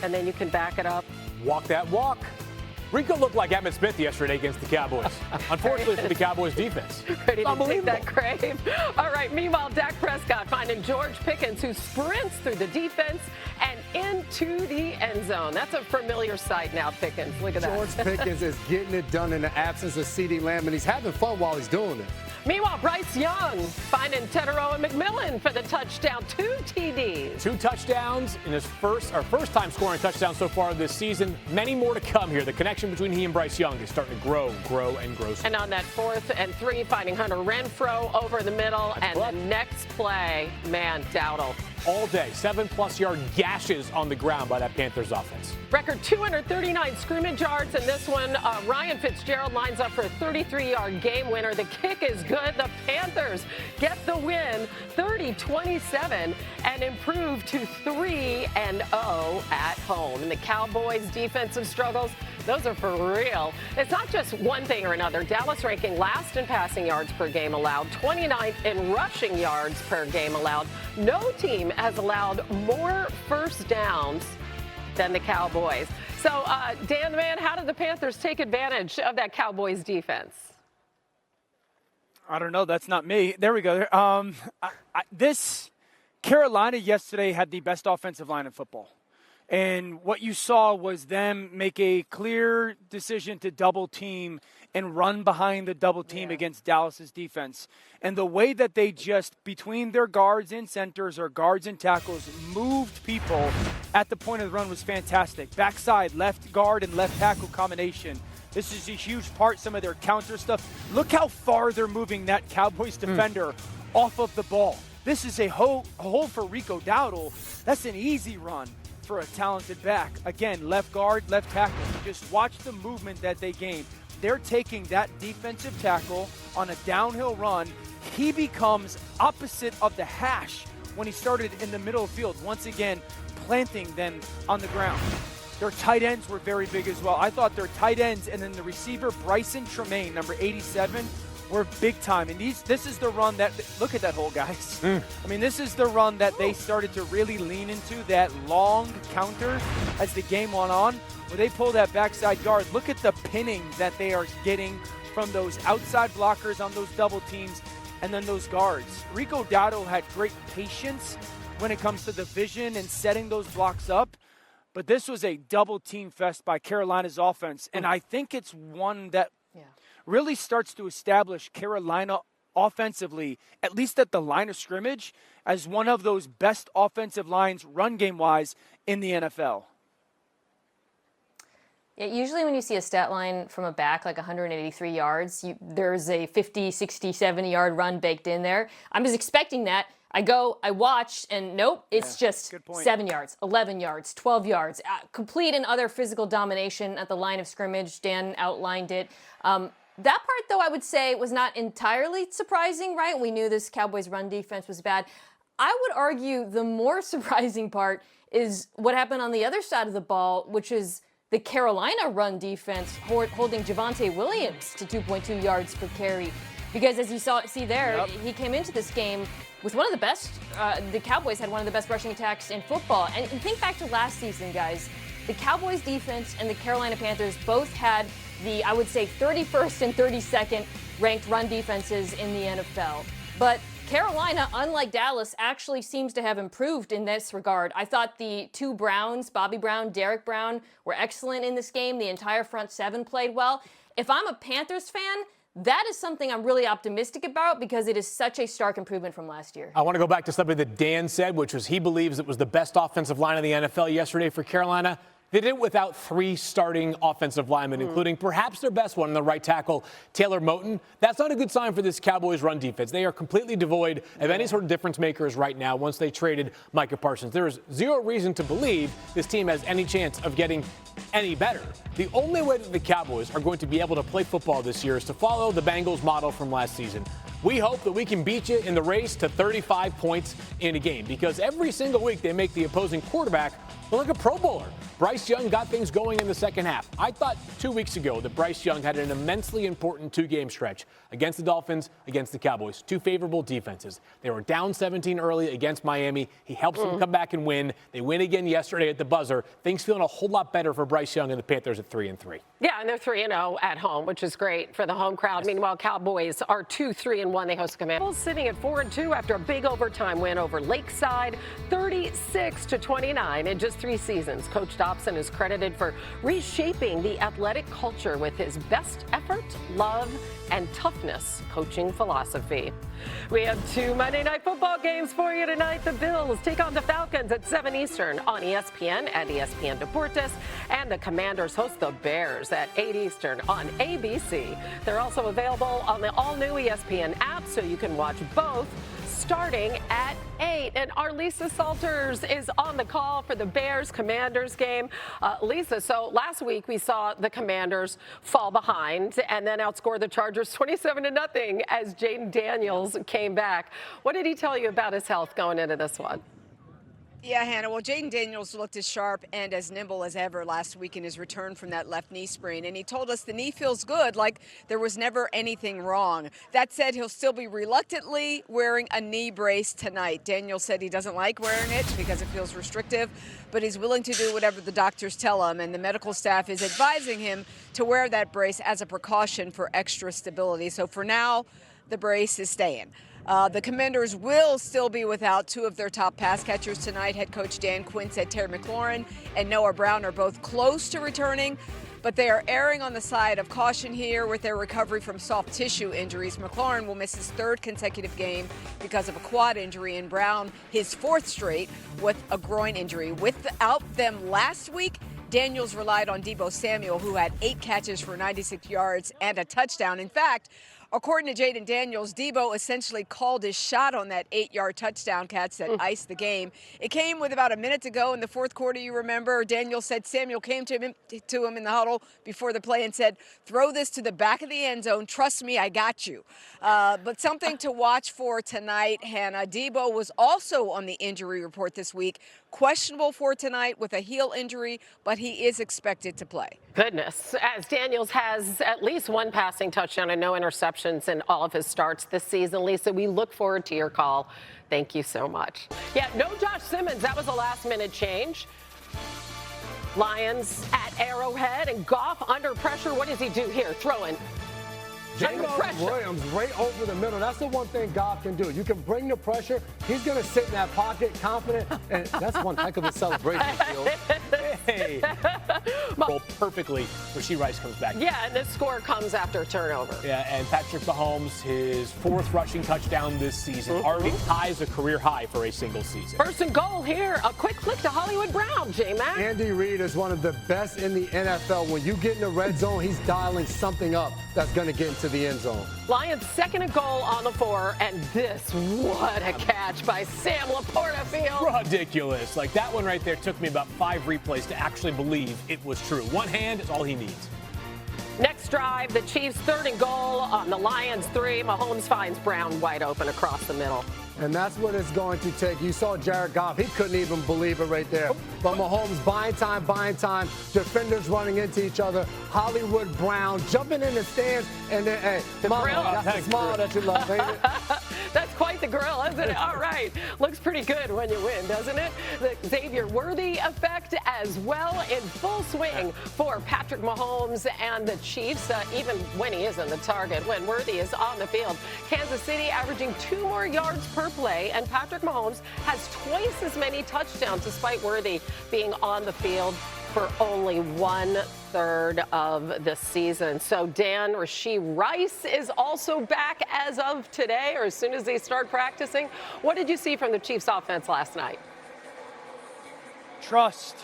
and then you can back it up. Walk that walk. Rico looked like Emmitt Smith yesterday against the Cowboys. Unfortunately for the Cowboys defense. Ready to take that crave. All right, meanwhile, Dak Prescott finding George Pickens, who sprints through the defense and into the end zone. That's a familiar sight now, Pickens. Look at that. George Pickens is getting it done in the absence of CeeDee Lamb, and he's having fun while he's doing it. Meanwhile, Bryce Young finding Teterow and McMillan for the touchdown. 2 TDs. 2 touchdowns in his first time scoring touchdown so far this season. Many more to come here. The connection between he and Bryce Young is starting to grow. And on that 4th and 3, finding Hunter Renfrow over the middle. And the next play, man, Dowdle. All day, 7+ yard gashes on the ground by that Panthers offense. Record 239 scrimmage yards in this one. Ryan Fitzgerald lines up for a 33-yard game winner. The kick is good. The Panthers get the win, 30-27, and improve to 3-0 at home. And the Cowboys' defensive struggles, those are for real. It's not just one thing or another. Dallas ranking last in passing yards per game allowed, 29th in rushing yards per game allowed. No team has allowed more first downs than the Cowboys. So, Dan the Man, how did the Panthers take advantage of that Cowboys defense? I don't know. That's not me. There we go. This Carolina yesterday had the best offensive line in football. And what you saw was them make a clear decision to double team and run behind the double team against Dallas's defense. And the way that they just, between their guards and centers or guards and tackles, moved people at the point of the run was fantastic. Backside, left guard and left tackle combination. This is a huge part, some of their counter stuff. Look how far they're moving that Cowboys defender off of the ball. This is a hole for Rico Dowdle. That's an easy run for a talented back. Again, left guard, left tackle. Just watch the movement that they gain. They're taking that defensive tackle on a downhill run. He becomes opposite of the hash when he started in the middle of the field. Once again, planting them on the ground. Their tight ends were very big as well. I thought their tight ends and then the receiver, Bryson Tremaine, number 87, were big time. And this is the run that, look at that hole, guys. I mean, this is the run that they started to really lean into, that long counter as the game went on, where they pull that backside guard. Look at the pinning that they are getting from those outside blockers on those double teams and then those guards. Rico Dowdle had great patience when it comes to the vision and setting those blocks up. But this was a double team fest by Carolina's offense. And I think it's one that really starts to establish Carolina offensively, at least at the line of scrimmage, as one of those best offensive lines run game-wise in the NFL. Yeah, usually when you see a stat line from a back like 183 yards, there's a 50, 60, 70-yard run baked in there. I'm just expecting that. I watch, and nope, it's just 7 yards, 11 yards, 12 yards. Complete and utter physical domination at the line of scrimmage. Dan outlined it. That part, though, I would say was not entirely surprising, right? We knew this Cowboys run defense was bad. I would argue the more surprising part is what happened on the other side of the ball, which is the Carolina run defense holding Javonte Williams to 2.2 yards per carry. Because as you see there, he came into this game with one of the best, the Cowboys had one of the best rushing attacks in football. And think back to last season, guys. The Cowboys defense and the Carolina Panthers both had the, I would say, 31st and 32nd ranked run defenses in the NFL. But Carolina, unlike Dallas, actually seems to have improved in this regard. I thought the two Browns, Bobby Brown, Derek Brown, were excellent in this game. The entire front seven played well. If I'm a Panthers fan, that is something I'm really optimistic about because it is such a stark improvement from last year. I want to go back to something that Dan said, which was he believes it was the best offensive line in the NFL yesterday for Carolina. They did it without 3 starting offensive linemen, including perhaps their best one, the right tackle, Taylor Moton. That's not a good sign for this Cowboys run defense. They are completely devoid of any sort of difference makers right now once they traded Micah Parsons. There is zero reason to believe this team has any chance of getting any better. The only way that the Cowboys are going to be able to play football this year is to follow the Bengals model from last season. We hope that we can beat you in the race to 35 points in a game because every single week they make the opposing quarterback look like a Pro Bowler. Bryce Young got things going in the second half. I thought 2 weeks ago that Bryce Young had an immensely important two-game stretch against the Dolphins, against the Cowboys. Two favorable defenses. They were down 17 early against Miami. He helps them come back and win. They win again yesterday at the buzzer. Things feeling a whole lot better for Bryce Young and the Panthers at 3-3. Yeah, and they're 3-0 at home, which is great for the home crowd. Meanwhile, Cowboys are 2-3-1. They host the Commanders. Sitting at 4-2 after a big overtime win over Lakeside, 36-29 in just 3 seasons. Coach Dobson is credited for reshaping the athletic culture with his best effort, love, and toughness coaching philosophy. We have 2 Monday Night Football games for you tonight. The Bills take on the Falcons at 7 Eastern on ESPN and ESPN Deportes, and the Commanders host the Bears at 8 Eastern on ABC. They're also available on the all-new ESPN app, so you can watch both starting at 8. And our Lisa Salters is on the call for the Bears-Commanders game. Lisa, so last week we saw the Commanders fall behind and then outscore the Chargers 27-0 as Jaden Daniels came back. What did he tell you about his health going into this one? Yeah, Hannah. Well, Jaden Daniels looked as sharp and as nimble as ever last week in his return from that left knee sprain. And he told us the knee feels good, like there was never anything wrong. That said, he'll still be reluctantly wearing a knee brace tonight. Daniels said he doesn't like wearing it because it feels restrictive, but he's willing to do whatever the doctors tell him. And the medical staff is advising him to wear that brace as a precaution for extra stability. So for now, the brace is staying. The Commanders will still be without 2 of their top pass catchers tonight. Head coach Dan Quinn said Terry McLaurin and Noah Brown are both close to returning, but they are erring on the side of caution here with their recovery from soft tissue injuries. McLaurin will miss his 3rd consecutive game because of a quad injury, and Brown his 4th straight with a groin injury. Without them last week, Daniels relied on Deebo Samuel, who had 8 catches for 96 yards and a touchdown. In fact, according to Jaden Daniels, Deebo essentially called his shot on that 8-yard touchdown catch that iced the game. It came with about a minute to go in the 4th quarter, you remember. Daniels said Samuel came to him in the huddle before the play and said, "Throw this to the back of the end zone. Trust me, I got you." But something to watch for tonight, Hannah. Deebo was also on the injury report this week. Questionable for tonight with a heel injury, but he is expected to play. Goodness, as Daniels has at least 1 passing touchdown and no interceptions in all of his starts this season. Lisa, we look forward to your call. Thank you so much. Yeah, no Josh Simmons. That was a last-minute change. Lions at Arrowhead, and Goff under pressure. What does he do here? Throwing. Jamal Williams right over the middle. That's the one thing Goff can do. You can bring the pressure. He's going to sit in that pocket confident, and that's one heck of a celebration. Hey. Roll perfectly. Rasheed Rice comes back. Yeah, and this score comes after a turnover. Yeah, and Patrick Mahomes, his 4th rushing touchdown this season, already ties a career high for a single season. 1st and goal here. A quick flick to Hollywood Brown, J-Mac. Andy Reid is one of the best in the NFL. When you get in the red zone, he's dialing something up that's going to get into the end zone. Lions 2nd and goal on the 4, and this, what a catch by Sam Laporta-Field. Ridiculous. Like, that one right there took me about 5 replays to actually believe it was true. One hand is all he needs. Next drive, the Chiefs 3rd and goal on the Lions 3. Mahomes finds Brown wide open across the middle. And that's what it's going to take. You saw Jared Goff. He couldn't even believe it right there. But Mahomes buying time. Defenders running into each other. Hollywood Brown jumping in the stands. And then, hey, that's the smile that you love, ain't it? That's quite the grill, isn't it? All right. Looks pretty good when you win, doesn't it? The Xavier Worthy effect as well in full swing for Patrick Mahomes and the Chiefs, even when he isn't the target, when Worthy is on the field. Kansas City averaging 2 more yards per play, and Patrick Mahomes has twice as many touchdowns despite Worthy being on the field for only 1/3 of the season. So Dan, Rasheed Rice is also back as of today, or as soon as they start practicing. What did you see from the Chiefs offense last night? Trust,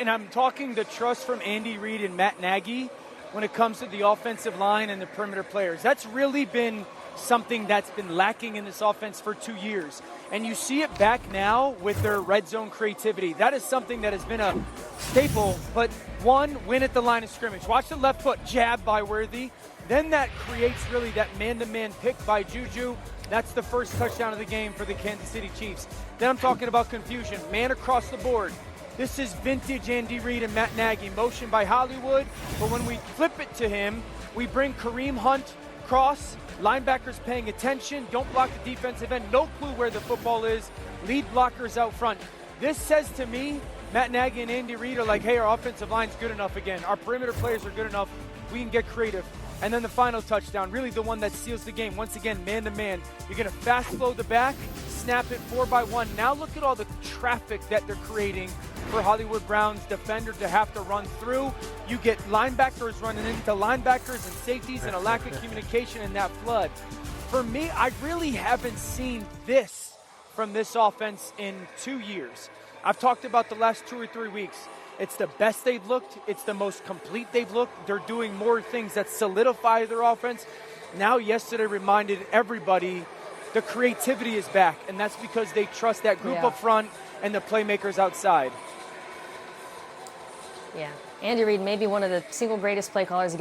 and I'm talking the trust from Andy Reid and Matt Nagy when it comes to the offensive line and the perimeter players. That's really been something that's been lacking in this offense for 2 years. And you see it back now with their red zone creativity. That is something that has been a staple, but one, win at the line of scrimmage. Watch the left foot jab by Worthy. Then that creates really that man-to-man pick by Juju. That's the first touchdown of the game for the Kansas City Chiefs. Then I'm talking about confusion. Man across the board. This is vintage Andy Reid and Matt Nagy, motion by Hollywood. But when we flip it to him, we bring Kareem Hunt cross, linebackers paying attention, don't block the defensive end, no clue where the football is, lead blockers out front. This says to me, Matt Nagy and Andy Reid are like, hey, our offensive line's good enough again. Our perimeter players are good enough. We can get creative. And then the final touchdown, really the one that seals the game. Once again, man-to-man. You're going to fast flow the back, snap it 4-by-1. Now look at all the traffic that they're creating for Hollywood Brown's defender to have to run through. You get linebackers running into linebackers and safeties and a lack of communication in that flood. For me, I really haven't seen this from this offense in 2 years. I've talked about the last 2 or 3 weeks. It's the best they've looked. It's the most complete they've looked. They're doing more things that solidify their offense. Now, yesterday reminded everybody the creativity is back, and that's because they trust that group up front and the playmakers outside. Yeah. Andy Reid may be one of the single greatest play callers against